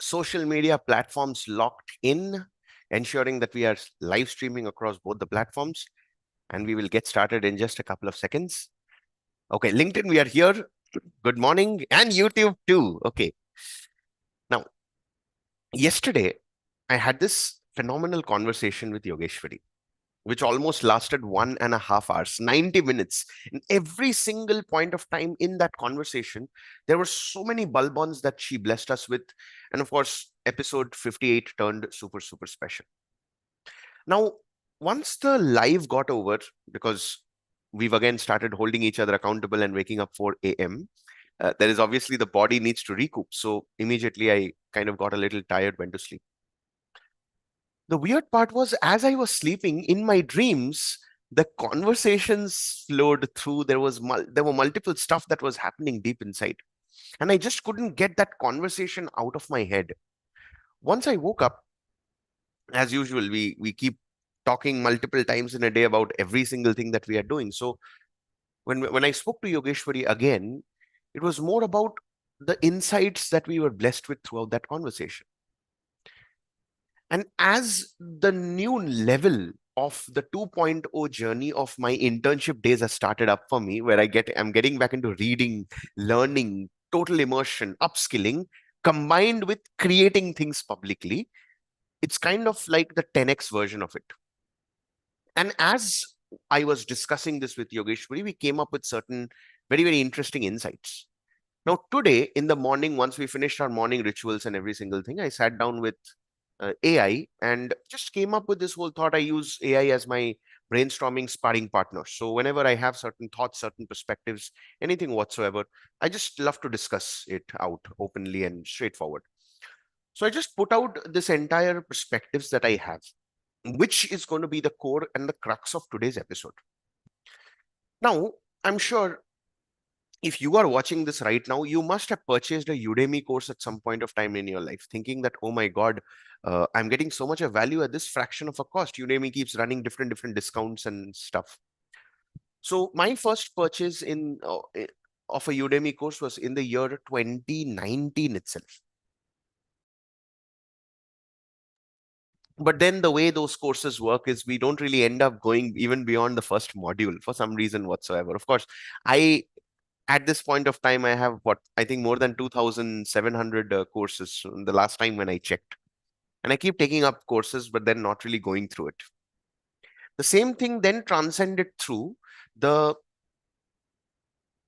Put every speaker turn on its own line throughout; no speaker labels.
social media platforms locked in, ensuring that we are live streaming across both the platforms. And we will get started in just a couple of seconds. Okay, LinkedIn, we are here. Good morning. And YouTube too. Okay. Now, yesterday, I had this phenomenal conversation with Yogeshwari, which almost lasted 1.5 hours, 90 minutes. And every single point of time in that conversation, there were so many bulbons that she blessed us with. And of course, episode 58 turned super, super special. Now, once the live got over, because we've again started holding each other accountable and waking up 4 a.m., there is obviously the body needs to recoup. So immediately I kind of got a little tired, went to sleep. The weird part was, as I was sleeping in my dreams, the conversations flowed through. There were multiple stuff that was happening deep inside, and I just couldn't get that conversation out of my head. Once I woke up, as usual, we keep talking multiple times in a day about every single thing that we are doing. So when I spoke to Yogeshwari again, it was more about the insights that we were blessed with throughout that conversation. And as the new level of the 2.0 journey of my internship days has started up for me, where I'm getting back into reading, learning, total immersion, upskilling, combined with creating things publicly, it's kind of like the 10x version of it. And as I was discussing this with Yogeshwari, we came up with certain very, very interesting insights. Now, today in the morning, once we finished our morning rituals and every single thing, I sat down with AI and just came up with this whole thought. I use AI as my brainstorming sparring partner. So whenever I have certain thoughts, certain perspectives, anything whatsoever, I just love to discuss it out openly and straightforward. So I just put out this entire perspectives that I have, which is going to be the core and the crux of today's episode. Now, I'm sure if you are watching this right now, you must have purchased a Udemy course at some point of time in your life, thinking that, oh my God, I'm getting so much of value at this fraction of a cost. Udemy keeps running different discounts and stuff. So my first purchase of a Udemy course was in the year 2019 itself. But then the way those courses work is we don't really end up going even beyond the first module for some reason whatsoever. Of course, I at this point of time, I have what I think more than 2,700 courses the last time when I checked. And I keep taking up courses, but then not really going through it. The same thing then transcended through the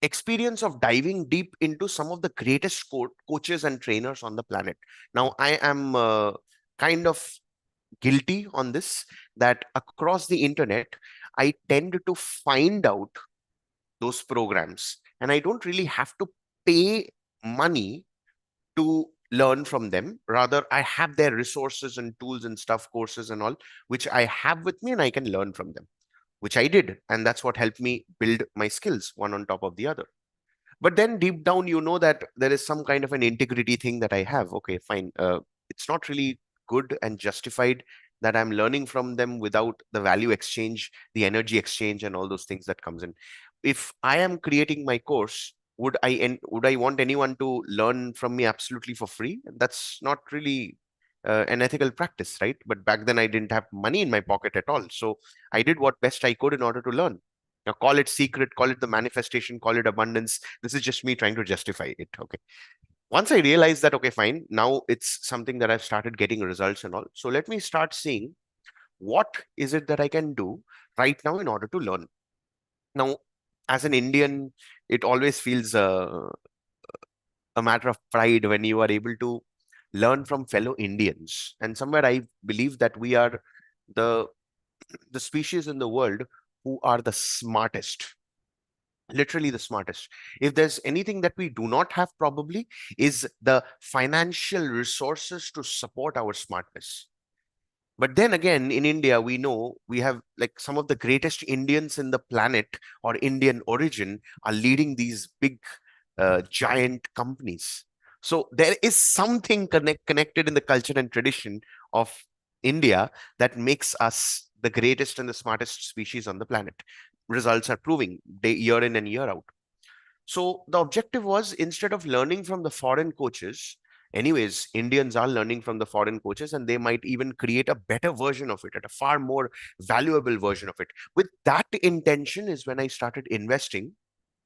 experience of diving deep into some of the greatest coaches and trainers on the planet. Now, I am kind of guilty on this that across the internet, I tend to find out those programs and I don't really have to pay money to learn from them. Rather, I have their resources and tools and stuff, courses and all, which I have with me and I can learn from them, which I did. And that's what helped me build my skills one on top of the other. But then deep down, you know that there is some kind of an integrity thing that I have. Okay, fine. It's not really good and justified that I'm learning from them without the value exchange, the energy exchange, and all those things that comes in. If I am creating my course, would I want anyone to learn from me absolutely for free? That's not really an ethical practice, right? But back then I didn't have money in my pocket at all, so I did what best I could in order to learn. Now, call it secret, call it the manifestation, call it abundance. This is just me trying to justify it. Okay. Once I realized that, okay, fine, now it's something that I've started getting results and all. So let me start seeing what is it that I can do right now in order to learn. Now, as an Indian, it always feels a matter of pride when you are able to learn from fellow Indians. And somewhere I believe that we are the the species in the world who are the smartest, literally the smartest. If there's anything that we do not have, probably is the financial resources to support our smartness. But then again, in India, we know we have like some of the greatest Indians in the planet or Indian origin are leading these big giant companies. So there is something connected in the culture and tradition of India that makes us the greatest and the smartest species on the planet. Results are proving year in and year out. So the objective was, instead of learning from the foreign coaches, Anyways, Indians are learning from the foreign coaches, and they might even create a better version of it, at a far more valuable version of it. With that intention is when I started investing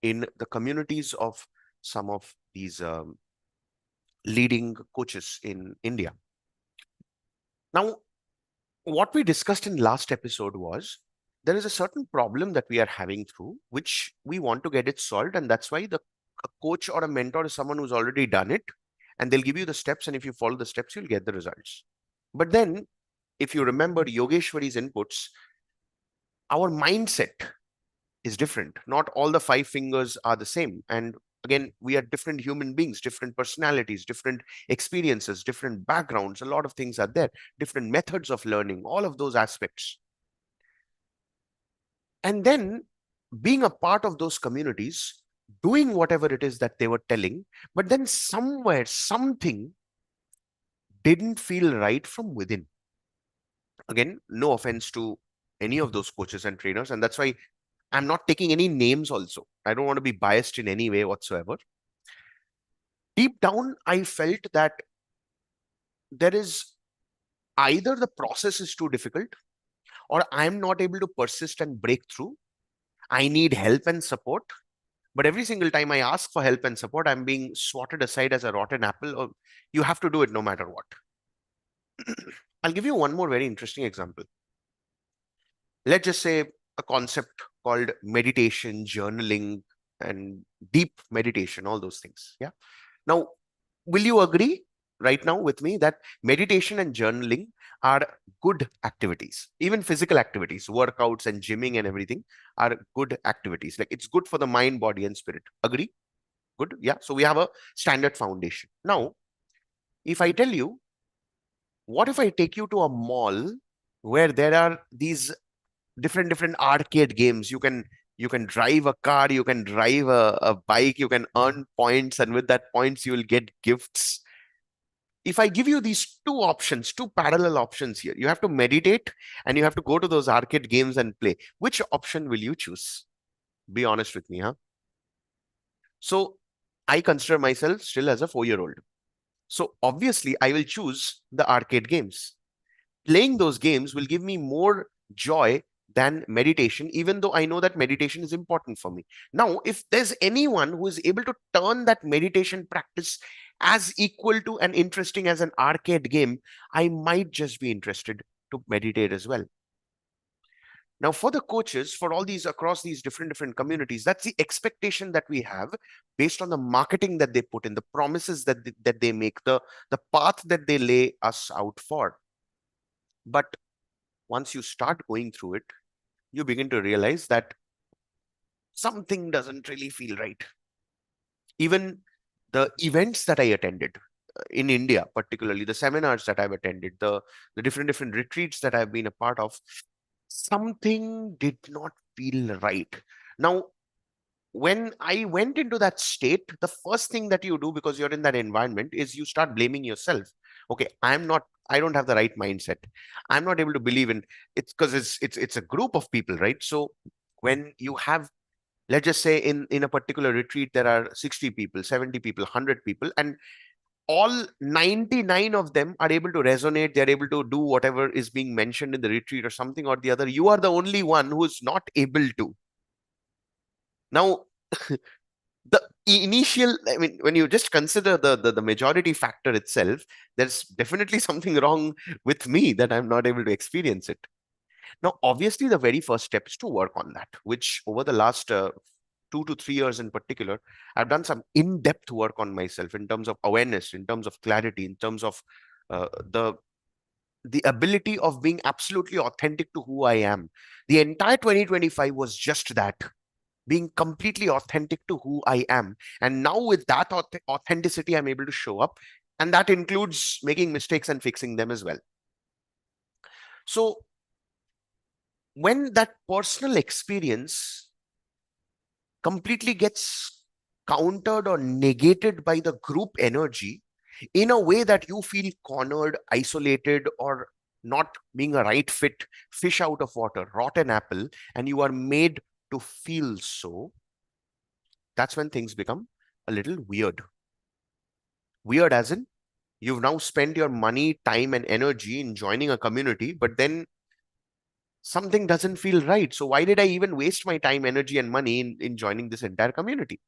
in the communities of some of these leading coaches in India. Now, what we discussed in last episode was there is a certain problem that we are having through which we want to get it solved, and that's why the a coach or a mentor is someone who's already done it, and they'll give you the steps, and if you follow the steps you'll get the results. But then if you remember Yogeshwari's inputs, our mindset is different. Not all the five fingers are the same, and again, we are different human beings, different personalities, different experiences, different backgrounds. A lot of things are there, different methods of learning, all of those aspects. And then being a part of those communities, doing whatever it is that they were telling, but then somewhere something didn't feel right from within. Again, no offense to any of those coaches and trainers, and that's why I'm not taking any names also. I don't want to be biased in any way whatsoever. Deep down, I felt that there is either the process is too difficult, or I'm not able to persist and break through. I need help and support. But every single time I ask for help and support, I'm being swatted aside as a rotten apple, or you have to do it no matter what. I'll give you one more very interesting example. Let's just say a concept called meditation, journaling, and deep meditation, all those things. Yeah. Now, will you agree right now with me that meditation and journaling are good activities? Even physical activities, workouts and gymming and everything are good activities. Like it's good for the mind, body, and spirit. Agree? Good. Yeah. So we have a standard foundation. Now, if I tell you, what if I take you to a mall where there are these different arcade games? You can drive a car, you can drive a bike, you can earn points, and with that points you will get gifts. If I give you these two options, two parallel options here, you have to meditate and you have to go to those arcade games and play. Which option will you choose? Be honest with me, huh? So I consider myself still as a 4-year-old. So obviously I will choose the arcade games. Playing those games will give me more joy than meditation, even though I know that meditation is important for me. Now, if there's anyone who is able to turn that meditation practice as equal to and interesting as an arcade game, I might just be interested to meditate as well. Now, for the coaches, for all these across these different communities, that's the expectation that we have based on the marketing that they put in, the promises that they make, the path that they lay us out for. But once you start going through it, you begin to realize that something doesn't really feel right. Even the events that I attended in India, particularly the seminars that I've attended, the different retreats that I've been a part of, something did not feel right. Now, when I went into that state, the first thing that you do because you're in that environment is you start blaming yourself. Okay, I don't have the right mindset. I'm not able to believe in it's because it's a group of people, right? So when you have, let's just say in a particular retreat, there are 60 people, 70 people, 100 people, and all 99 of them are able to resonate. They're able to do whatever is being mentioned in the retreat or something or the other. You are the only one who's not able to. Now, the initial, I mean, when you just consider the majority factor itself, there's definitely something wrong with me that I'm not able to experience it. Now, obviously, the very first step is to work on that, which over the last 2 to 3 years in particular, I've done some in-depth work on myself in terms of awareness, in terms of clarity, in terms of uh, the the ability of being absolutely authentic to who I am. The entire 2025 was just that, being completely authentic to who I am. And now with that authenticity, I'm able to show up. And that includes making mistakes and fixing them as well. So when that personal experience completely gets countered or negated by the group energy in a way that you feel cornered, isolated, or not being a right fit, fish out of water, rotten apple, and you are made to feel so, that's when things become a little weird. Weird as in You've now spent your money, time, and energy in joining a community, but then something doesn't feel right. So why did I even waste my time, energy, and money in joining this entire community?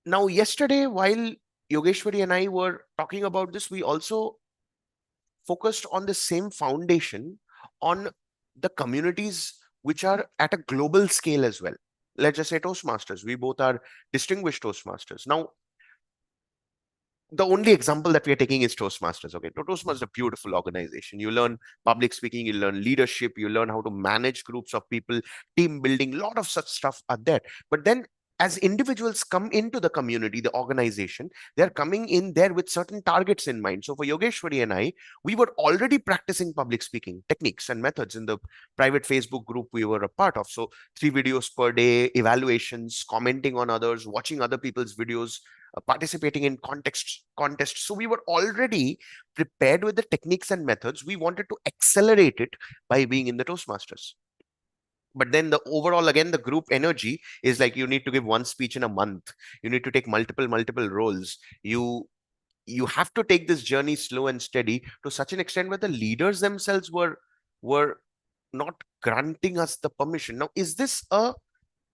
Now, yesterday, while Yogeshwari and I were talking about this, we also focused on the same foundation on the communities which are at a global scale as well. Let's just say Toastmasters. We both are distinguished Toastmasters. Now, the only example that we are taking is Toastmasters. Okay, Toastmasters is a beautiful organization. You learn public speaking, you learn leadership, you learn how to manage groups of people, team building, a lot of such stuff are there. But then as individuals come into the community, the organization, they're coming in there with certain targets in mind. So for Yogeshwari and I, we were already practicing public speaking techniques and methods in the private Facebook group we were a part of. So 3 videos per day, evaluations, commenting on others, watching other people's videos, participating in contests. So we were already prepared with the techniques and methods. We wanted to accelerate it by being in the Toastmasters. But then the overall, again, the group energy is like you need to give one speech in a month. You need to take multiple roles. You have to take this journey slow and steady to such an extent where the leaders themselves were not granting us the permission. Now, is this a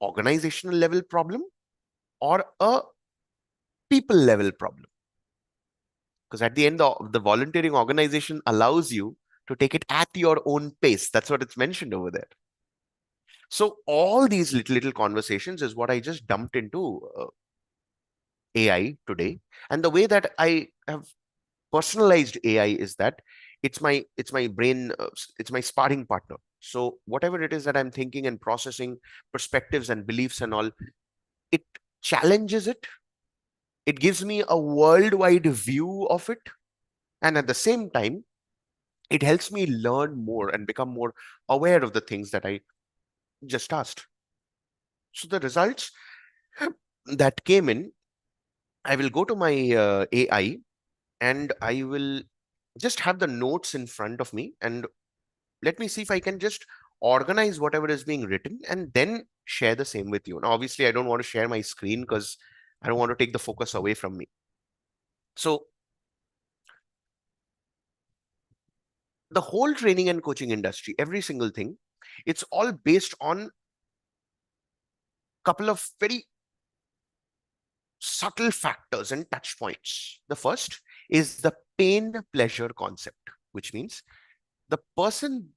organizational level problem or a people level problem? Because at the end, the volunteering organization allows you to take it at your own pace. That's what it's mentioned over there. So all these little conversations is what I just dumped into AI today. And the way that I have personalized AI is that it's my brain, it's my sparring partner. So whatever it is that I'm thinking and processing, perspectives and beliefs and all, it challenges it. It gives me a worldwide view of it. And at the same time, it helps me learn more and become more aware of the things that I just asked. So the results that came in, I will go to my AI and I will just have the notes in front of me and let me see if I can just organize whatever is being written and then share the same with you. Now, obviously, I don't want to share my screen because I don't want to take the focus away from me. So the whole training and coaching industry, every single thing, it's all based on couple of very subtle factors and touch points. The first is the pain pleasure concept, which means the person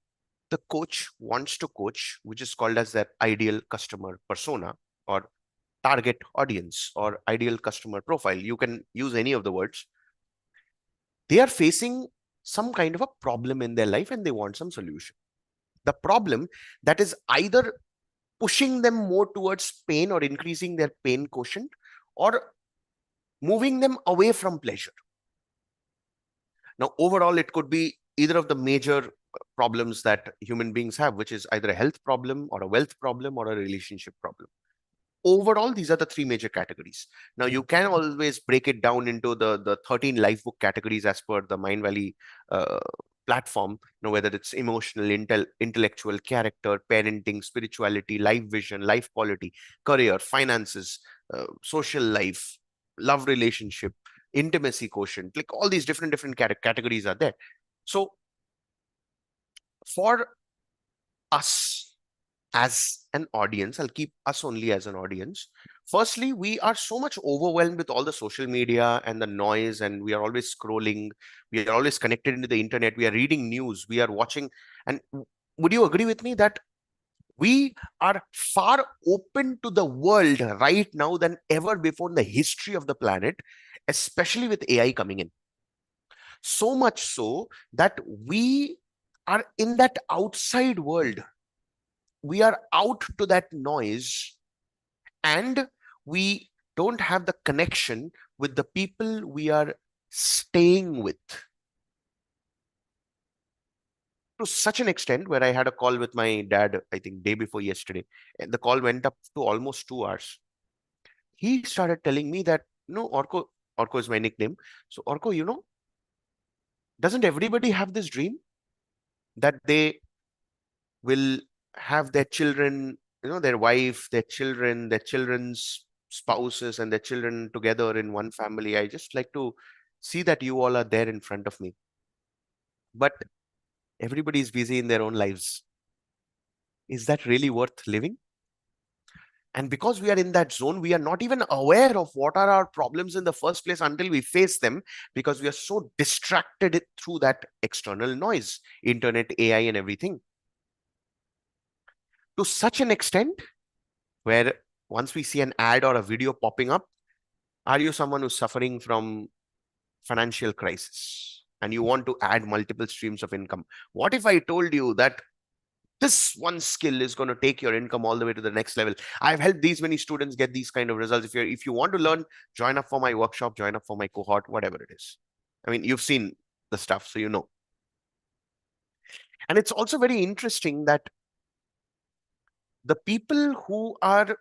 the coach wants to coach, which is called as their ideal customer persona or target audience or ideal customer profile. You can use any of the words. They are facing some kind of a problem in their life and they want some solution. The problem that is either pushing them more towards pain or increasing their pain quotient or moving them away from pleasure. Now, overall, it could be either of the major problems that human beings have, which is either a health problem or a wealth problem or a relationship problem. Overall, these are the three major categories. Now, you can always break it down into the 13 life book categories as per the Mind Valley uh, platform, whether it's emotional, intellectual, character, parenting, spirituality, life vision, life quality, career, finances, social life, love relationship, intimacy quotient, like all these different categories are there. So for us as an audience, I'll keep us only as an audience. Firstly, we are so much overwhelmed with all the social media and the noise, and we are always scrolling. We are always connected into the internet. We are reading news. We are watching. And would you agree with me that we are far open to the world right now than ever before in the history of the planet, especially with AI coming in? So much so that we are in that outside world. We are out to that noise and we don't have the connection with the people we are staying with to such an extent where I had a call with my dad, I think day before yesterday, and the call went up to almost 2 hours. He started telling me that, no, Orko is my nickname. So Orko, doesn't everybody have this dream that they will have their children, their wife, their children, their children's spouses and their children together in one family. I just like to see that you all are there in front of me. But everybody's busy in their own lives. Is that really worth living? And because we are in that zone, we are not even aware of what are our problems in the first place until we face them, because we are so distracted through that external noise, internet, AI, and everything. To such an extent where once we see an ad or a video popping up, are you someone who's suffering from financial crisis and you want to add multiple streams of income? What if I told you that this one skill is going to take your income all the way to the next level? I've helped these many students get these kind of results. If you want to learn, join up for my workshop, join up for my cohort, whatever it is. I mean, you've seen the stuff, so you know. And it's also very interesting that the people who are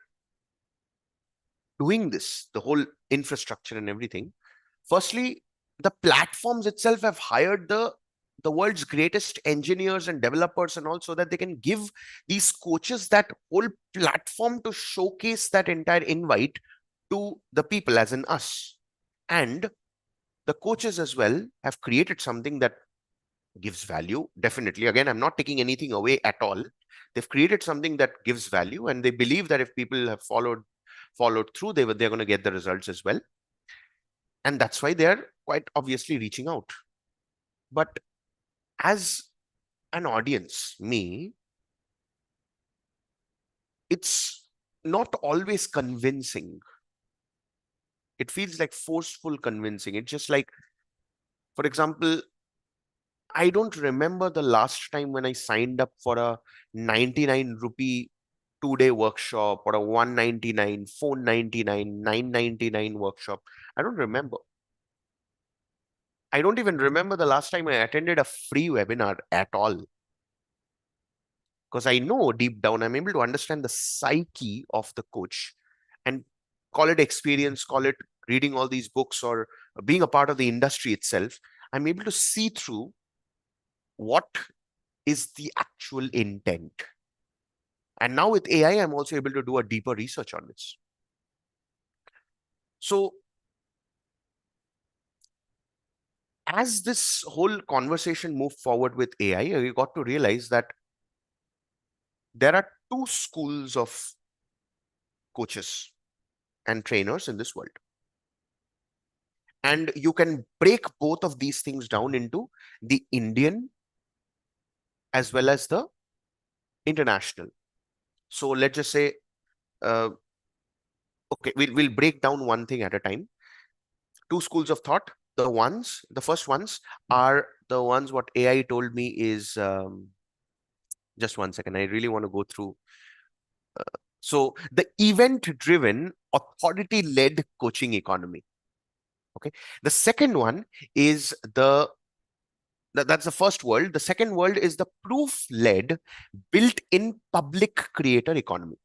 doing this, the whole infrastructure and everything, firstly, the platforms itself have hired the world's greatest engineers and developers and all, so that they can give these coaches that whole platform to showcase that entire invite to the people, as in us. And the coaches as well have created something that gives value. Definitely, again, I'm not taking anything away at all. They've created something that gives value, and they believe that if people have followed through, they're going to get the results as well. And that's why they're quite obviously reaching out. But as an audience, me, it's not always convincing. It feels like forceful convincing. It's just like, for example, I don't remember the last time when I signed up for a 99 rupee 2-day workshop or a 199, 499, 999 workshop. I don't remember. I don't even remember the last time I attended a free webinar at all. Because I know deep down I'm able to understand the psyche of the coach, and call it experience, call it reading all these books, or being a part of the industry itself. I'm able to see through what is the actual intent. And now with AI, I'm also able to do a deeper research on this. So as this whole conversation moved forward with AI, we got to realize that there are two schools of coaches and trainers in this world. And you can break both of these things down into the Indian as well as the international. So let's just say, okay, we'll break down one thing at a time. Two schools of thought. The first ones are the ones what AI told me is, just one second. I really want to go through. So the event-driven, authority-led coaching economy. Okay. The second one is that's the first world. The second world is the proof-led, built-in public creator economy.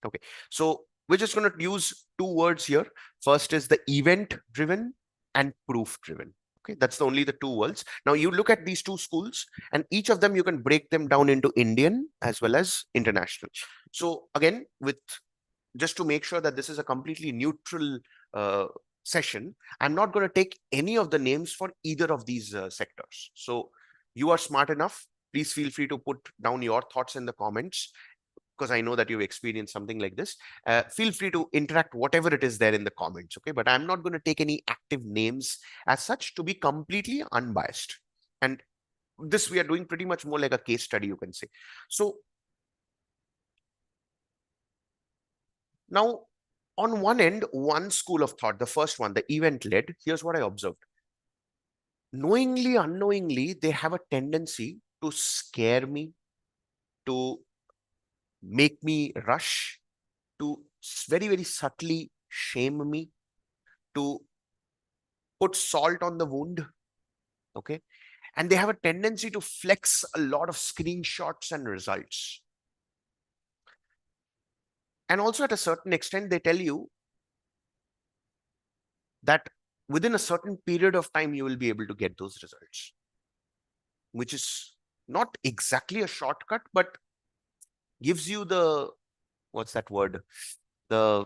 Okay. So we're just going to use two words here. First is the event-driven and proof-driven. Okay, that's only the two worlds. Now you look at these two schools, and each of them you can break them down into Indian as well as international. So again, with just to make sure that this is a completely neutral session, I'm not going to take any of the names for either of these sectors. So you are smart enough. Please feel free to put down your thoughts in the comments, because I know that you've experienced something like this. Feel free to interact whatever it is there in the comments, okay? But I'm not going to take any active names as such, to be completely unbiased. And this we are doing pretty much more like a case study, you can say. So now, on one end, one school of thought, the first one, the event-led, here's what I observed. Knowingly, unknowingly, they have a tendency to scare me, to make me rush, to very, very subtly shame me, to put salt on the wound, okay? And they have a tendency to flex a lot of screenshots and results. And also, at a certain extent, they tell you that within a certain period of time, you will be able to get those results, which is not exactly a shortcut, but gives you the, what's that word? The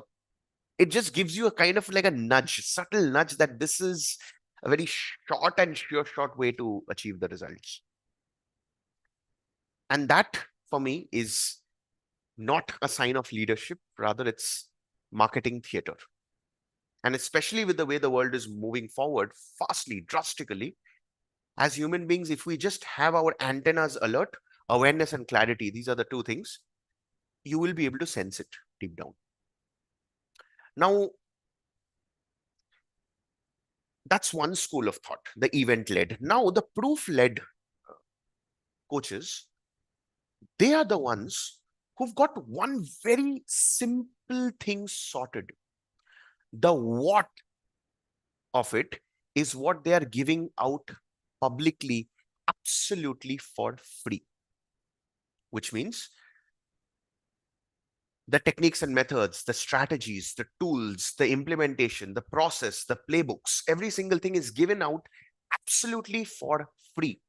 It just gives you a kind of like a nudge, subtle nudge, that this is a very short and sure short way to achieve the results. And that for me is not a sign of leadership, rather it's marketing theater. And especially with the way the world is moving forward fastly, drastically, as human beings, if we just have our antennas alert, awareness and clarity, these are the two things, you will be able to sense it deep down. Now, that's one school of thought, the event led. Now, the proof led coaches, they are the ones who've got one very simple thing sorted. The what of it is what they are giving out publicly, absolutely for free, which means the techniques and methods, the strategies, the tools, the implementation, the process, the playbooks, every single thing is given out absolutely for free.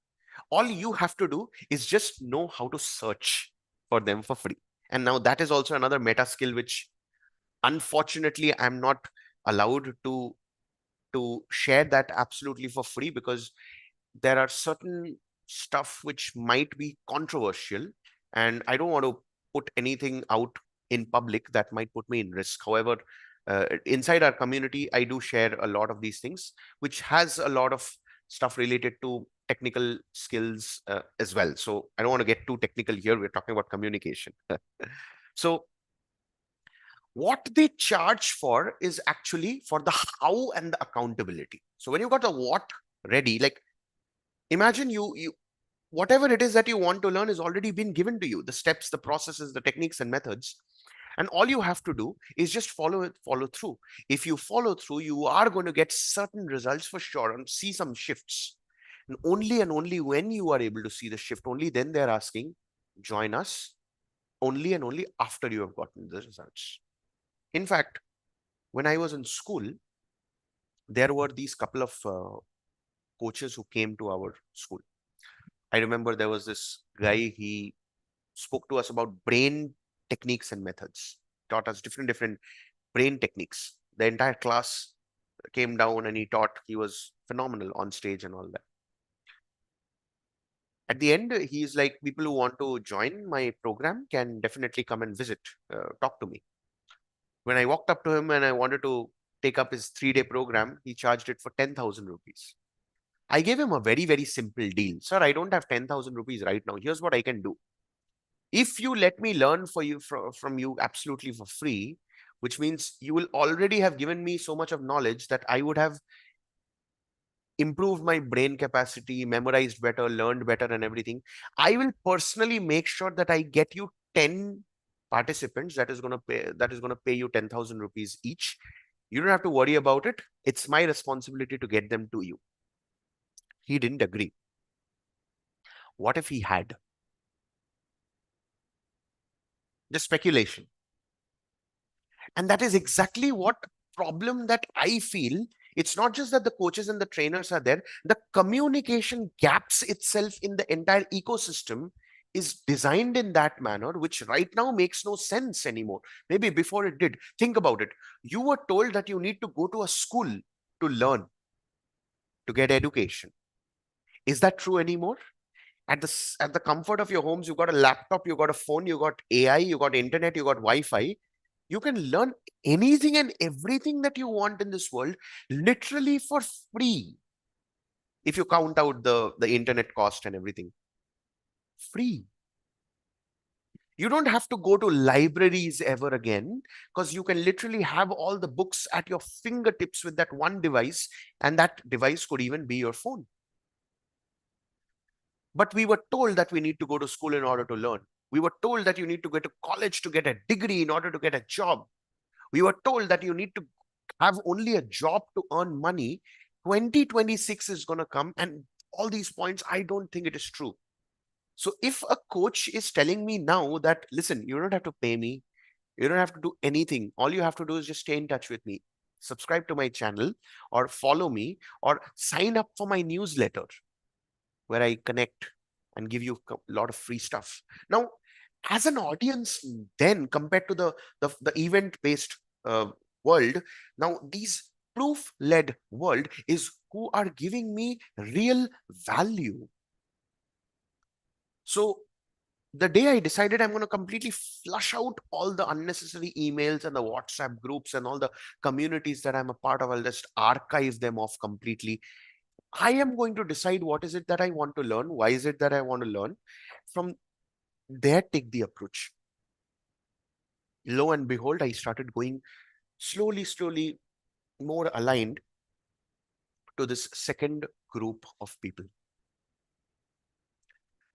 All you have to do is just know how to search for them for free. And now that is also another meta skill, which unfortunately I'm not allowed to share that absolutely for free, because there are certain stuff which might be controversial, and I don't want to put anything out in public that might put me in risk. However, inside our community, I do share a lot of these things, which has a lot of stuff related to technical skills as well. So I don't want to get too technical here. We're talking about communication. So what they charge for is actually for the how and the accountability. So when you got the what ready, like imagine you whatever it is that you want to learn is already been given to you, the steps, the processes, the techniques and methods, and all you have to do is just follow through. If you follow through, you are going to get certain results for sure and see some shifts. And only when you are able to see the shift, only then they're asking, join us, only and only after you have gotten the results. In fact, when I was in school, there were these couple of coaches who came to our school. I remember there was this guy, he spoke to us about brain techniques and methods, taught us different brain techniques. The entire class came down and he taught. He was phenomenal on stage and all that. At the end, he's like, people who want to join my program can definitely come and visit, talk to me. When I walked up to him and I wanted to take up his 3-day program, he charged it for 10,000 rupees. I gave him a very simple deal. Sir, I don't have 10,000 rupees right now. Here's what I can do. If you let me learn for you from you absolutely for free, which means you will already have given me so much of knowledge that I would have improved my brain capacity, memorized better, learned better and everything. I will personally make sure that I get you 10 participants that is going to pay you 10,000 rupees each. You don't have to worry about it. It's my responsibility to get them to you. He didn't agree. What if he had? Just speculation. And that is exactly what problem that I feel. It's not just that the coaches and the trainers are there, the communication gaps itself in the entire ecosystem is designed in that manner, which right now makes no sense anymore. Maybe before it did. Think about it. You were told that you need to go to a school to learn, to get education. Is that true anymore? At the comfort of your homes, you got a laptop, you got a phone, you got AI, you got internet, you got Wi-Fi. You can learn anything and everything that you want in this world literally for free. If you count out the internet cost and everything, free. You don't have to go to libraries ever again, because you can literally have all the books at your fingertips with that one device, and that device could even be your phone. But we were told that we need to go to school in order to learn. We were told that you need to go to college to get a degree in order to get a job. We were told that you need to have only a job to earn money. 2026 is going to come, and all these points, I don't think it is true. So if a coach is telling me now that, listen, you don't have to pay me, you don't have to do anything, all you have to do is just stay in touch with me, subscribe to my channel, or follow me, or sign up for my newsletter, where I connect and give you a lot of free stuff. Now, as an audience, then compared to the event-based world. Now, these proof-led world is who are giving me real value. So the day I decided I'm going to completely flush out all the unnecessary emails and the WhatsApp groups and all the communities that I'm a part of, I'll just archive them off completely. I am going to decide what is it that I want to learn. Why is it that I want to learn? From there, take the approach. Lo and behold, I started going slowly, more aligned to this second group of people.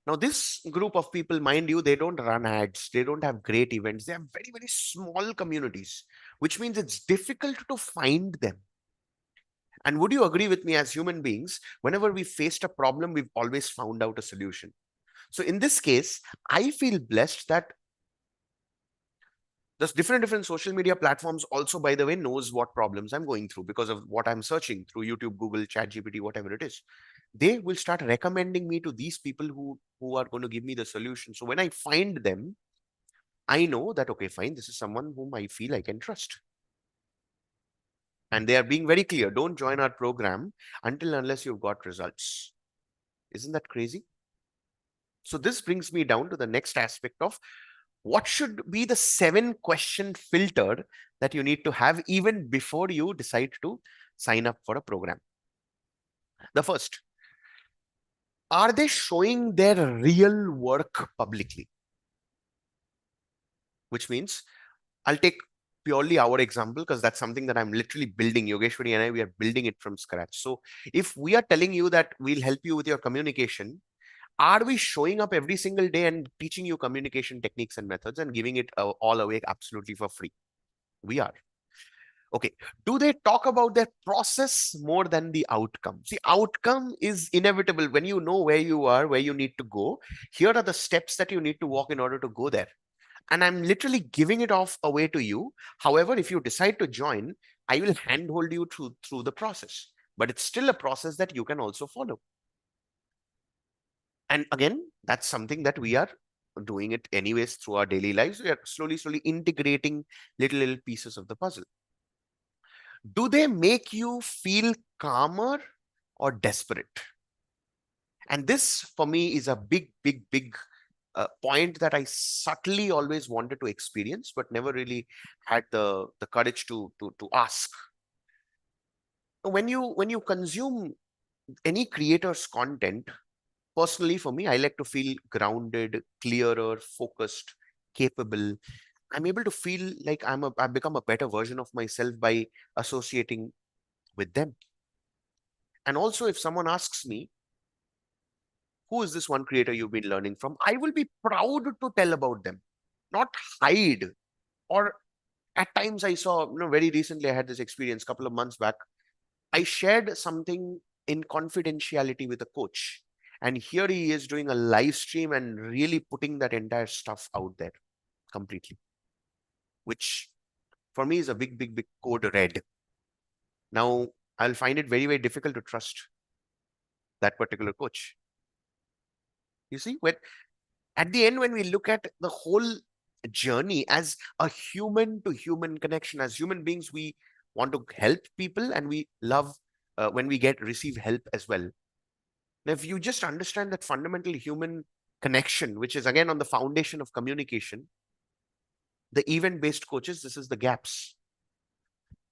Now, this group of people, mind you, they don't run ads, they don't have great events, they have very small communities, which means it's difficult to find them. And would you agree with me, as human beings, whenever we faced a problem, we've always found out a solution. So in this case, I feel blessed that there's different social media platforms also, by the way, knows what problems I'm going through because of what I'm searching through YouTube, Google, ChatGPT, whatever it is. They will start recommending me to these people who are going to give me the solution. So when I find them, I know that, okay, fine, this is someone whom I feel I can trust. And they are being very clear, don't join our program until unless you've got results. Isn't that crazy? So this brings me down to the next aspect of what should be the 7-question filter that you need to have even before you decide to sign up for a program. The first, are they showing their real work publicly? Which means, I'll take purely our example because that's something that I'm literally building. Yogeshwari and I, we are building it from scratch. So if we are telling you that we'll help you with your communication, are we showing up every single day and teaching you communication techniques and methods and giving it all away absolutely for free? We are. Okay. Do they talk about their process more than the outcome? See, outcome is inevitable. When you know where you are, where you need to go, here are the steps that you need to walk in order to go there. And I'm literally giving it off away to you. However, if you decide to join, I will handhold you through the process. But it's still a process that you can also follow. And again, that's something that we are doing it anyways through our daily lives. We are slowly integrating little pieces of the puzzle. Do they make you feel calmer or desperate? And this, for me, is a big point that I subtly always wanted to experience, but never really had the courage to ask. When you consume any creator's content, personally for me, I like to feel grounded, clearer, focused, capable. I'm able to feel like I've become a better version of myself by associating with them. And also, if someone asks me, who is this one creator you've been learning from? I will be proud to tell about them, not hide. Or at times I saw, very recently I had this experience a couple of months back. I shared something in confidentiality with a coach. And here he is doing a live stream and really putting that entire stuff out there completely, which for me is a big code red. Now, I'll find it very difficult to trust that particular coach. You see, at the end, when we look at the whole journey as a human to human connection, as human beings, we want to help people and we love when we receive help as well. Now, if you just understand that fundamental human connection, which is again on the foundation of communication, the event-based coaches, this is the gaps.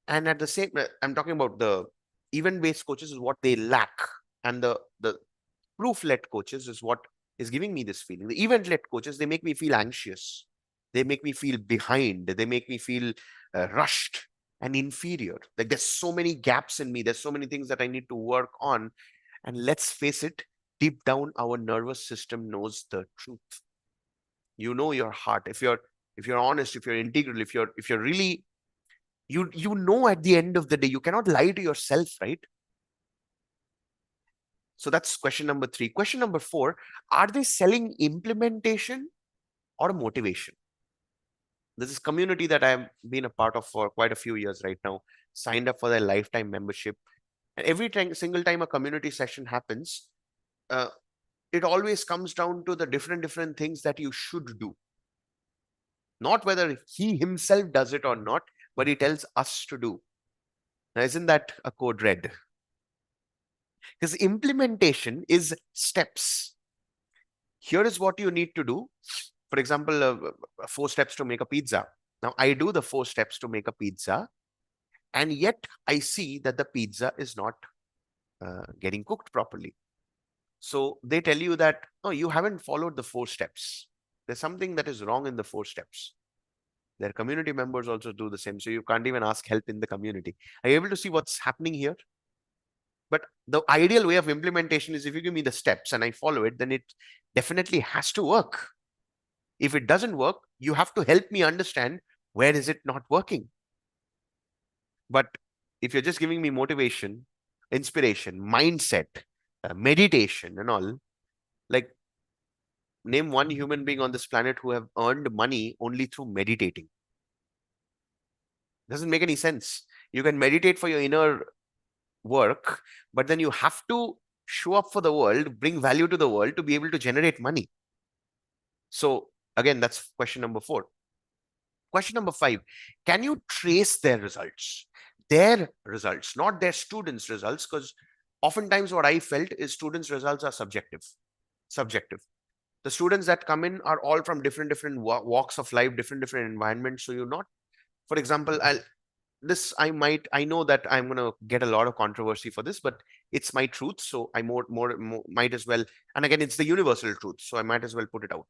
And at the same, I'm talking about the event-based coaches is what they lack. And the proof-led coaches is what is giving me this feeling. The event-led coaches, they make me feel anxious. They make me feel behind. They make me feel rushed and inferior. Like there's so many gaps in me. There's so many things that I need to work on. And let's face it, deep down, our nervous system knows the truth. You know your heart. If you're honest, if you're integral, if you're really, you know at the end of the day, you cannot lie to yourself, right? So that's question number 3. Question number 4, are they selling implementation or motivation? This is community that I've been a part of for quite a few years right now, signed up for their lifetime membership. And every single time a community session happens, it always comes down to the different things that you should do. Not whether he himself does it or not, but he tells us to do. Now, isn't that a code red? Because implementation is steps. Here is what you need to do. For example, 4 steps to make a pizza. Now, I do the 4 steps to make a pizza, and yet I see that the pizza is not getting cooked properly. So they tell you that, oh, you haven't followed the 4 steps. There's something that is wrong in the 4 steps. Their community members also do the same. So you can't even ask help in the community. Are you able to see what's happening here? But the ideal way of implementation is if you give me the steps and I follow it, then it definitely has to work. If it doesn't work, you have to help me understand where is it not working. But if you're just giving me motivation, inspiration, mindset, meditation and all, like, name one human being on this planet who have earned money only through meditating. Doesn't make any sense. You can meditate for your inner work, but then you have to show up for the world, bring value to the world to be able to generate money. So again, that's question number 4. Question number 5, can you trace their results? Their results, not their students' results, because oftentimes what I felt is students' results are subjective. The students that come in are all from different walks of life, different environments. So you're not, for example, I know that I'm going to get a lot of controversy for this, but it's my truth. So I more might as well. And again, it's the universal truth. So I might as well put it out.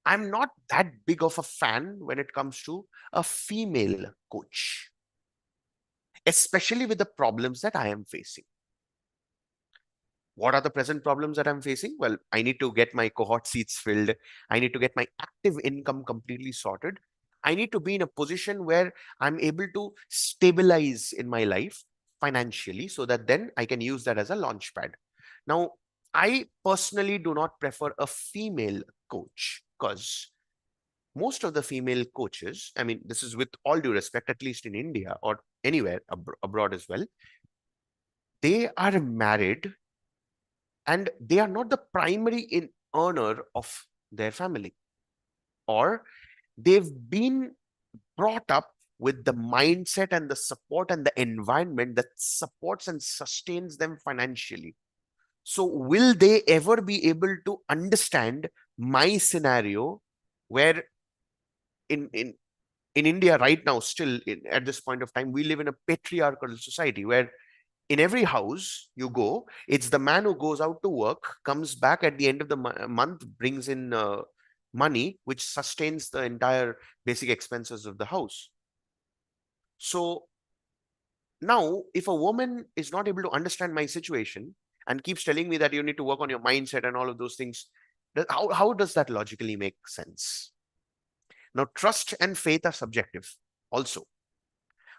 I'm not that big of a fan when it comes to a female coach, especially with the problems that I am facing. What are the present problems that I'm facing? Well, I need to get my cohort seats filled. I need to get my active income completely sorted. I need to be in a position where I'm able to stabilize in my life financially so that then I can use that as a launch pad. Now, I personally do not prefer a female coach because most of the female coaches, I mean, this is with all due respect, at least in India or anywhere abroad as well, they are married and they are not the primary earner of their family, or they've been brought up with the mindset and the support and the environment that supports and sustains them financially. So will they ever be able to understand my scenario where in India right now, still at this point of time, we live in a patriarchal society where in every house you go, it's the man who goes out to work, comes back at the end of the month, brings in money, which sustains the entire basic expenses of the house. So now, if a woman is not able to understand my situation and keeps telling me that you need to work on your mindset and all of those things, how does that logically make sense? Now, trust and faith are subjective also.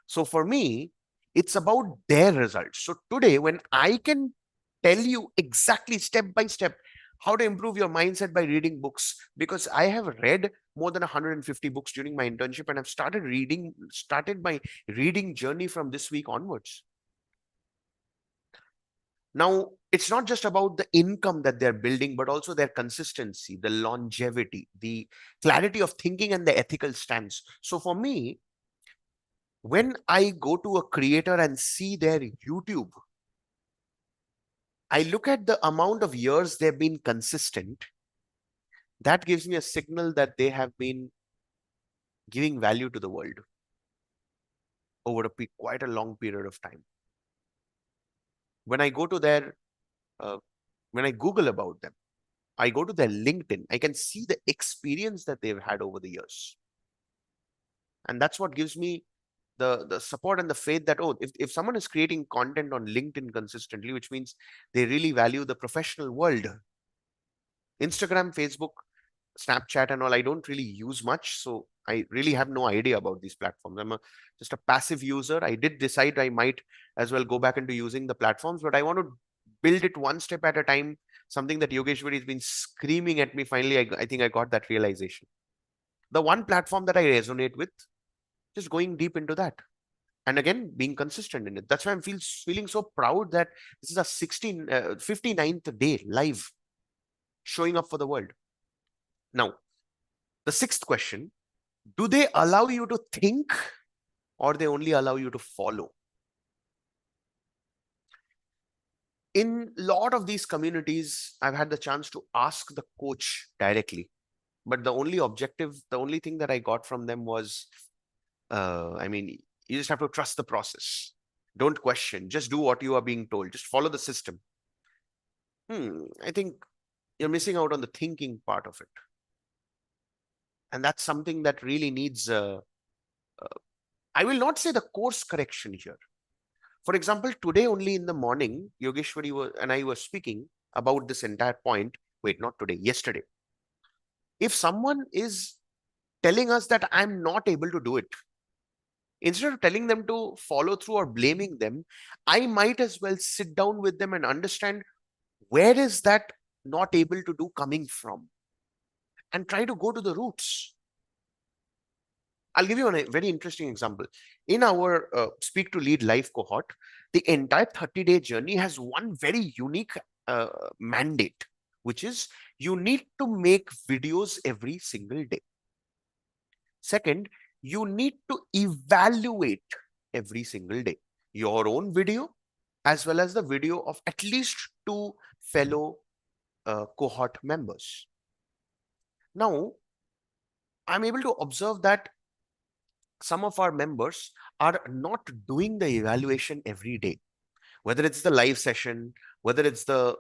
So for me, it's about their results. So today, when I can tell you exactly step by step how to improve your mindset by reading books, because I have read more than 150 books during my internship and I've started my reading journey from this week onwards. Now, it's not just about the income that they're building, but also their consistency, the longevity, the clarity of thinking, and the ethical stance. So for me, when I go to a creator and see their YouTube, I look at the amount of years they've been consistent. That gives me a signal that they have been giving value to the world over quite a long period of time. When I go to when I Google about them, I go to their LinkedIn, I can see the experience that they've had over the years. And that's what gives me the support and the faith that, oh, if someone is creating content on LinkedIn consistently, which means they really value the professional world. Instagram, Facebook, Snapchat and all, I don't really use much. So I really have no idea about these platforms. I'm just a passive user. I did decide I might as well go back into using the platforms, but I want to build it one step at a time. Something that Yogeshwari has been screaming at me. Finally, I think I got that realization. The one platform that I resonate with, just going deep into that. And again, being consistent in it. That's why I'm feeling so proud that this is a 59th day live, showing up for the world. Now, the 6th question, do they allow you to think or they only allow you to follow. In a lot of these communities, I've had the chance to ask the coach directly, but the only thing that I got from them was, I mean, you just have to trust the process. Don't question. Just do what you are being told. Just follow the system. I think you're missing out on the thinking part of it. And that's something that really needs, I will not say the course correction here. For example, today only in the morning, Yogeshwari and I were speaking about this entire point. Wait, not today, yesterday. If someone is telling us that I'm not able to do it, instead of telling them to follow through or blaming them, I might as well sit down with them and understand where is that not able to do coming from and try to go to the roots. I'll give you a very interesting example. In our Speak to Lead live cohort, the entire 30-day journey has one very unique uh, mandate, which is you need to make videos every single day. Second, you need to evaluate every single day your own video as well as the video of at least two fellow cohort members. Now, I'm able to observe that some of our members are not doing the evaluation every day, whether it's the live session, whether it's the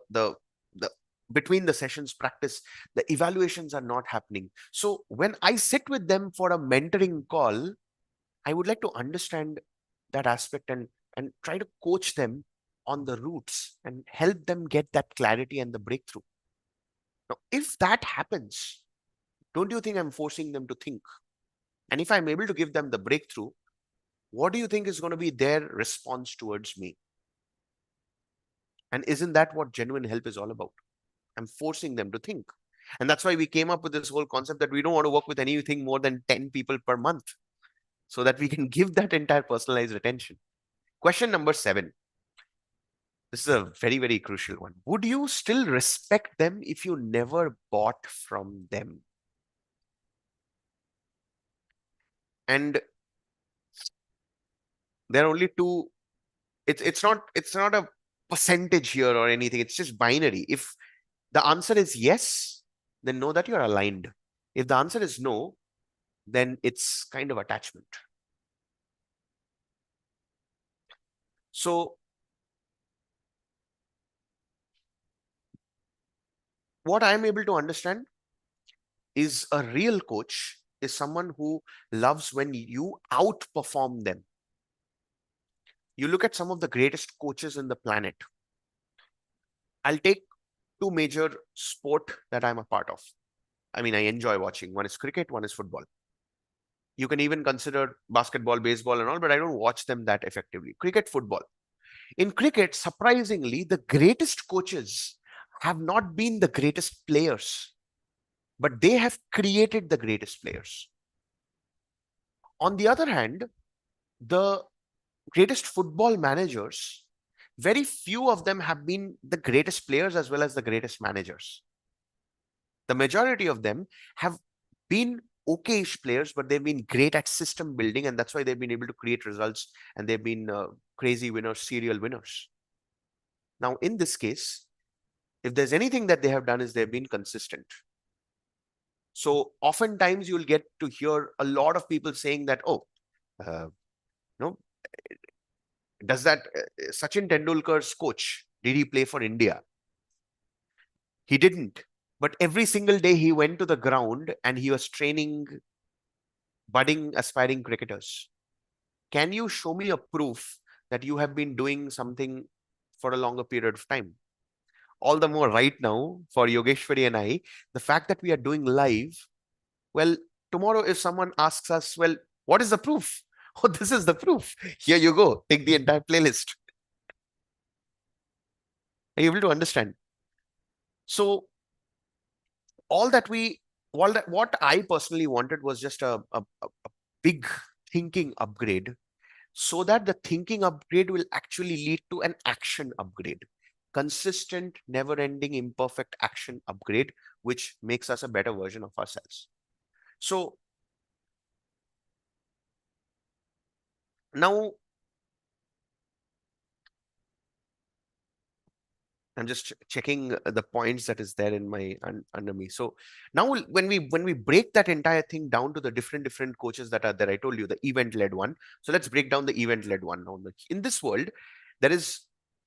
between the sessions practice, the evaluations are not happening. So when I sit with them for a mentoring call, I would like to understand that aspect and try to coach them on the roots and help them get that clarity and the breakthrough. Now, if that happens, don't you think I'm forcing them to think? And if I'm able to give them the breakthrough, what do you think is going to be their response towards me? And isn't that what genuine help is all about? I'm forcing them to think. And that's why we came up with this whole concept that we don't want to work with anything more than 10 people per month so that we can give that entire personalized attention. Question number 7. This is a very, very crucial one. Would you still respect them if you never bought from them? And there are only two. It's not a percentage here or anything. It's just binary. If the answer is yes, then know that you're aligned. If the answer is no, then it's kind of attachment. So what I'm able to understand is a real coach is someone who loves when you outperform them. You look at some of the greatest coaches in the planet. I'll take two major sport that I'm a part of. I mean, I enjoy watching. One is cricket, one is football. You can even consider basketball, baseball, and all, but I don't watch them that effectively. Cricket, football. In cricket, surprisingly, the greatest coaches have not been the greatest players, but they have created the greatest players. On the other hand, the greatest football managers, very few of them have been the greatest players as well as the greatest managers. The majority of them have been okay-ish players, but they've been great at system building, and that's why they've been able to create results, and they've been crazy winners, serial winners. Now, in this case, if there's anything that they have done is they've been consistent. So oftentimes you'll get to hear a lot of people saying that, oh, no, does that Sachin Tendulkar's coach, did he play for India? He didn't. But every single day he went to the ground and he was training budding, aspiring cricketers. Can you show me a proof that you have been doing something for a longer period of time? All the more right now for Yogeshwari and I, the fact that we are doing live, well, tomorrow if someone asks us, well, what is the proof? Oh, this is the proof. Here you go. Take the entire playlist. Are you able to understand? So all that we, all that what I personally wanted was just a big thinking upgrade so that the thinking upgrade will actually lead to an action upgrade. Consistent, never ending, imperfect action upgrade, which makes us a better version of ourselves. So Now, I'm just checking the points that is there in my under me. So now when we break that entire thing down to the different coaches that are there, I told you the event led one. So let's break down the event led one. Now, in this world, there is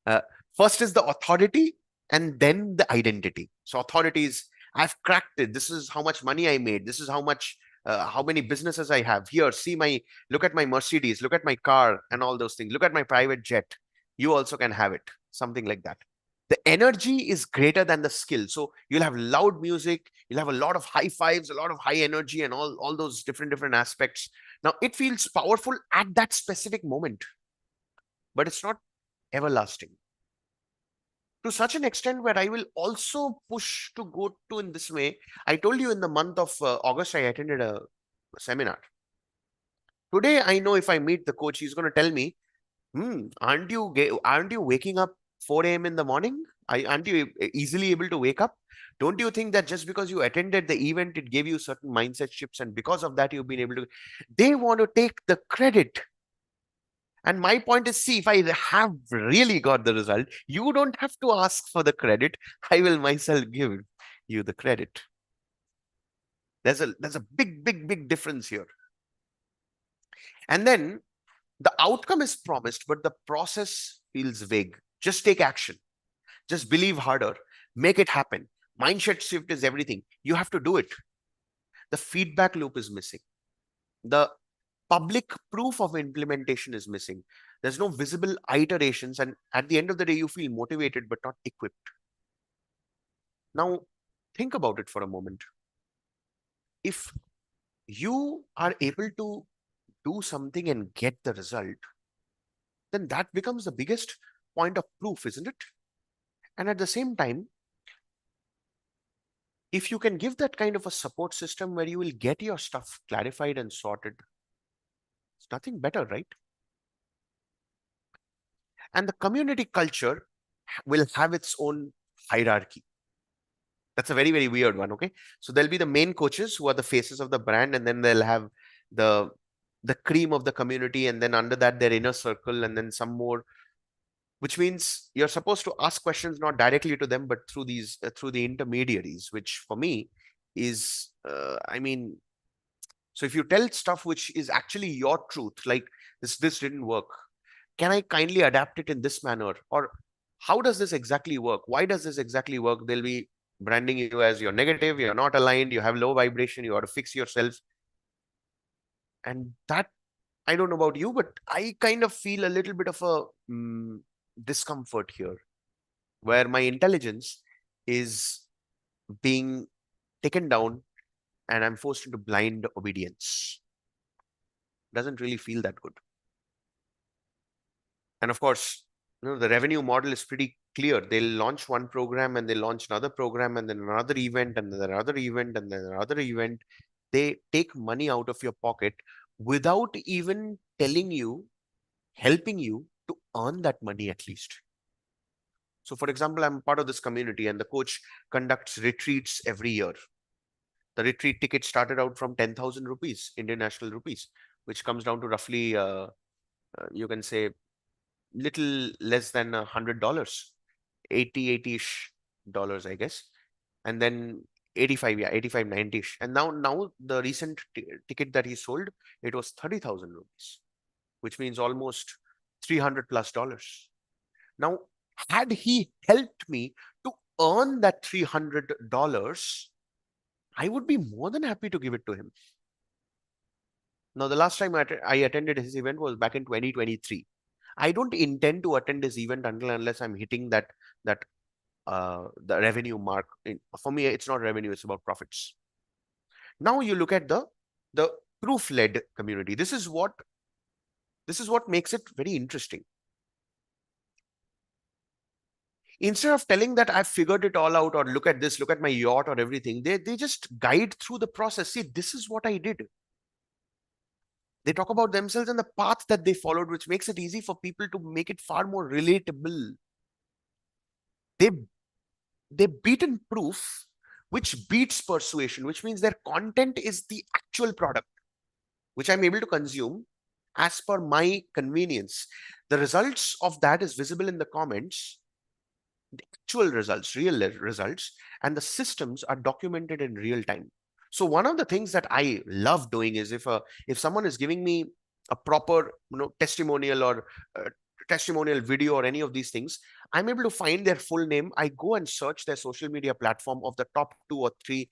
uh, first is the authority and then the identity. So authority is, I've cracked it. This is how much money I made. This is how much how many businesses I have. Here, see my, look at my Mercedes, look at my car, and all those things. Look at my private jet. You also can have it. Something like that. The energy is greater than the skill. So you'll have loud music, you'll have a lot of high fives, a lot of high energy, and all those different aspects. Now it feels powerful at that specific moment, but it's not everlasting. To such an extent where I will also push to go to in this way. I told you in the month of August, I attended a seminar. Today, I know if I meet the coach, he's going to tell me, aren't you waking up 4 a.m. in the morning? Aren't you easily able to wake up? Don't you think that just because you attended the event, it gave you certain mindset shifts, and because of that, you've been able to? They want to take the credit. And my point is, see, if I have really got the result, you don't have to ask for the credit. I will myself give you the credit. There's a big difference here. And then the outcome is promised, but the process feels vague. Just take action. Just believe harder, make it happen. Mindset shift is everything. You have to do it. The feedback loop is missing. The public proof of implementation is missing. There's no visible iterations. And at the end of the day, you feel motivated but not equipped. Now, think about it for a moment. If you are able to do something and get the result, then that becomes the biggest point of proof, isn't it? And at the same time, if you can give that kind of a support system where you will get your stuff clarified and sorted, it's nothing better, right? And the community culture will have its own hierarchy. That's a very weird one. Okay, so there'll be the main coaches who are the faces of the brand, and then they'll have the the cream of the community, and then under that their inner circle, and then some more, which means you're supposed to ask questions not directly to them but through these through the intermediaries, which for me is I mean, so if you tell stuff which is actually your truth, like this didn't work, can I kindly adapt it in this manner, or how does this exactly work, why does this exactly work, they'll be branding you as you're negative, you're not aligned, you have low vibration, you got to fix yourself. And that, I don't know about you, but I kind of feel a little bit of a discomfort here, where my intelligence is being taken down and I'm forced into blind obedience. Doesn't really feel that good. And of course, the revenue model is pretty clear. They'll launch one program and they launch another program and then another event and then another event and then another event. They take money out of your pocket without even telling you, helping you to earn that money at least. So, for example, I'm part of this community and the coach conducts retreats every year. The retreat ticket started out from 10,000 rupees, Indian national rupees, which comes down to roughly, you can say, little less than $100, 80-ish dollars, I guess. And then 85, yeah, 85, 90-ish. And now the recent ticket that he sold, it was 30,000 rupees, which means almost 300 plus dollars. Now, had he helped me to earn that $300, I would be more than happy to give it to him. Now, the last time I attended his event was back in 2023. I don't intend to attend his event until unless I'm hitting that the revenue mark. For me, it's not revenue; it's about profits. Now you look at the proof-led community. This is what makes it very interesting. Instead of telling that I've figured it all out, or look at this, look at my yacht or everything, they just guide through the process. See, this is what I did. They talk about themselves and the path that they followed, which makes it easy for people to make it far more relatable. They they beaten proof, which beats persuasion, which means their content is the actual product, which I'm able to consume. as per my convenience. The results of that is visible in the comments, the actual results, real results, and the systems are documented in real time. So one of the things that I love doing is if someone is giving me a proper testimonial or testimonial video or any of these things, I'm able to find their full name. I go and search their social media platform of the top 2 or 3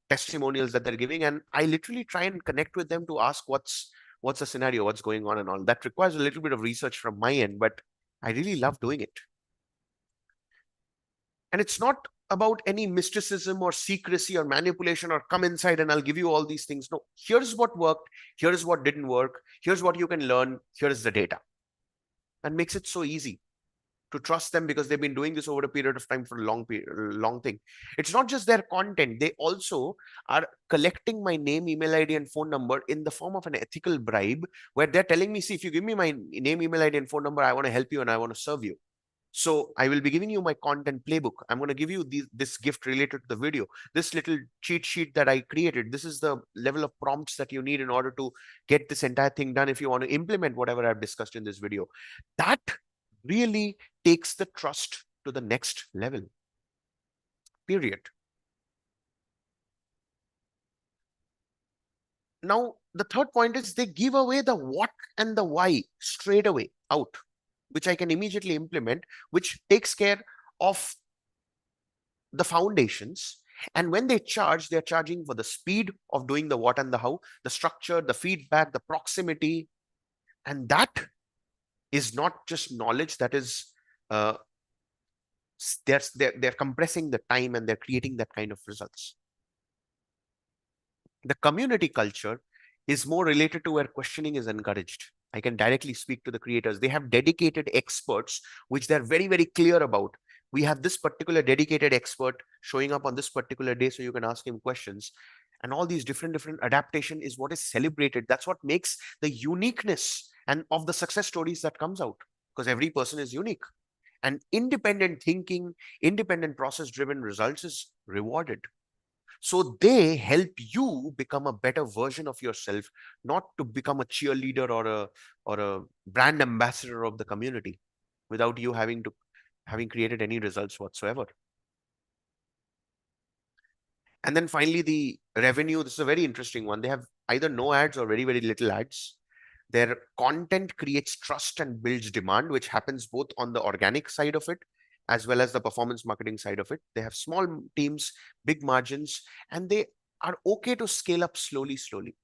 testimonials that they're giving, and I literally try and connect with them to ask what's the scenario, what's going on, and all that requires a little bit of research from my end, but I really love doing it. And it's not about any mysticism or secrecy or manipulation or come inside and I'll give you all these things. No, here's what worked, here's what didn't work, here's what you can learn, here's the data. And makes it so easy to trust them because they've been doing this over a period of time for a long period, long thing. It's not just their content. They also are collecting my name, email ID, and phone number in the form of an ethical bribe where they're telling me, see, if you give me my name, email ID, and phone number, I want to help you and I want to serve you. So I will be giving you my content playbook. I'm going to give you this gift related to the video, this little cheat sheet that I created. This is the level of prompts that you need in order to get this entire thing done if you want to implement whatever I've discussed in this video. That really takes the trust to the next level, period. Now, the third point is they give away the what and the why straight away out, which I can immediately implement, which takes care of the foundations. And when they charge, they're charging for the speed of doing the what and the how, the structure, the feedback, the proximity. And that is not just knowledge, that is uh, they're compressing the time and they're creating that kind of results. The community culture is more related to where questioning is encouraged. I can directly speak to the creators. They have dedicated experts, which they're very, very clear about. We have this particular dedicated expert showing up on this particular day, so you can ask him questions. And all these different adaptation is what is celebrated. That's what makes the uniqueness and of the success stories that comes out, because every person is unique. And independent thinking, independent process driven results is rewarded. So they help you become a better version of yourself, not to become a cheerleader or a brand ambassador of the community without you having created any results whatsoever. And then finally, the revenue. This is a very interesting one. They have either no ads or very, very little ads. Their content creates trust and builds demand, which happens both on the organic side of it as well as the performance marketing side of it. They have small teams, big margins, and they are okay to scale up slowly, slowly,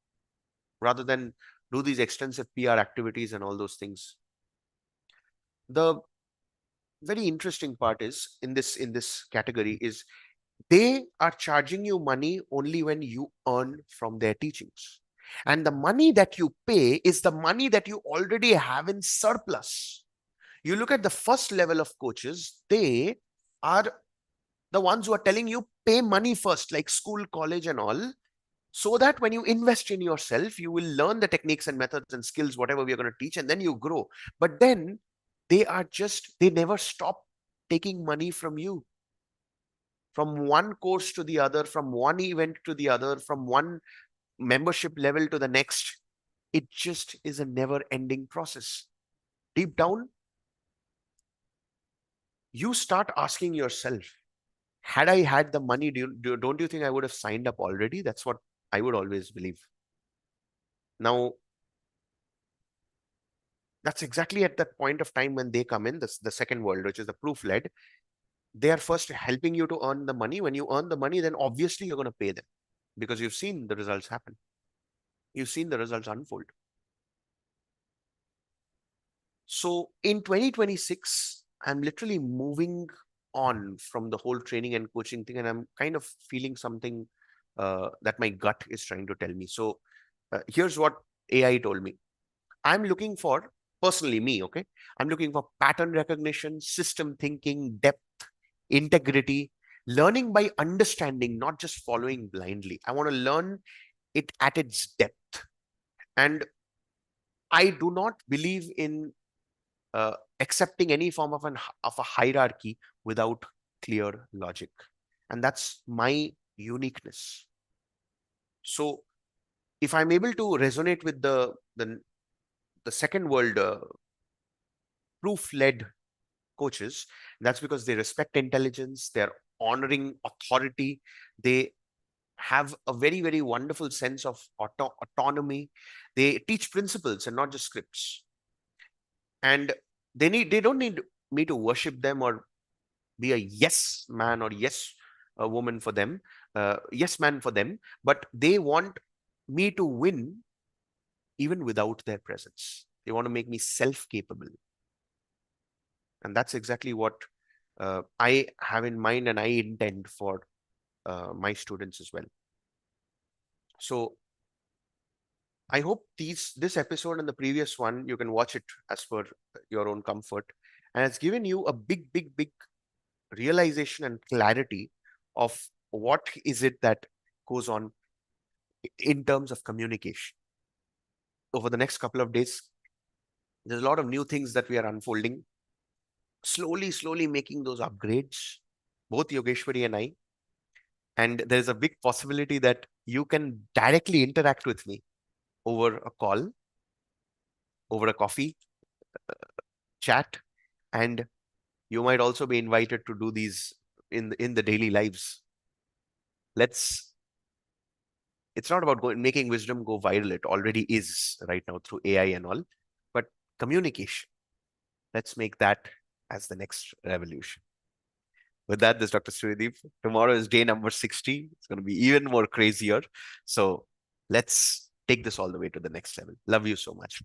rather than do these extensive PR activities and all those things. The very interesting part is in this category is they are charging you money only when you earn from their teachings. And the money that you pay is the money that you already have in surplus. You look at the first level of coaches, they are the ones who are telling you pay money first, like school, college, and all, so that when you invest in yourself, you will learn the techniques and methods and skills, whatever we are going to teach, and then you grow. But then they never stop taking money from you, from one course to the other, from one event to the other, from one membership level to the next. It just is a never ending process. Deep down, you start asking yourself, had I had the money, don't you think I would have signed up already? That's what I would always believe. Now, that's exactly at that point of time when they come in, the second world, which is the proof led. They are first helping you to earn the money. When you earn the money, then obviously you're going to pay them because you've seen the results happen. You've seen the results unfold. So in 2026, I'm literally moving on from the whole training and coaching thing, and I'm kind of feeling something that my gut is trying to tell me. So here's what AI told me. I'm looking for, personally me, okay? I'm looking for pattern recognition, system thinking, depth, integrity, learning by understanding, not just following blindly. I want to learn it at its depth. And I do not believe in accepting any form of a hierarchy without clear logic. And that's my uniqueness. So if I'm able to resonate with the the second world proof-led coaches. That's because they respect intelligence, they're honoring authority, they have a very, very wonderful sense of autonomy. They teach principles and not just scripts. And they don't need me to worship them or be a yes man or yes woman for them, yes man for them, but they want me to win even without their presence. They want to make me self-capable. And that's exactly what I have in mind and I intend for my students as well. So I hope this episode and the previous one, you can watch it as per your own comfort. And it's given you a big, big, big realization and clarity of what is it that goes on in terms of communication. Over the next couple of days, there's a lot of new things that we are unfolding, slowly, slowly making those upgrades, both Yogeshwari and I. And there's a big possibility that you can directly interact with me over a call, over a coffee chat, and you might also be invited to do these in the daily lives. It's not about making wisdom go viral. It already is right now through AI and all, but communication. Let's make that as the next revolution. With that, this is Dr. Surideep. Tomorrow is day number 60. It's going to be even more crazier. So let's take this all the way to the next level. Love you so much.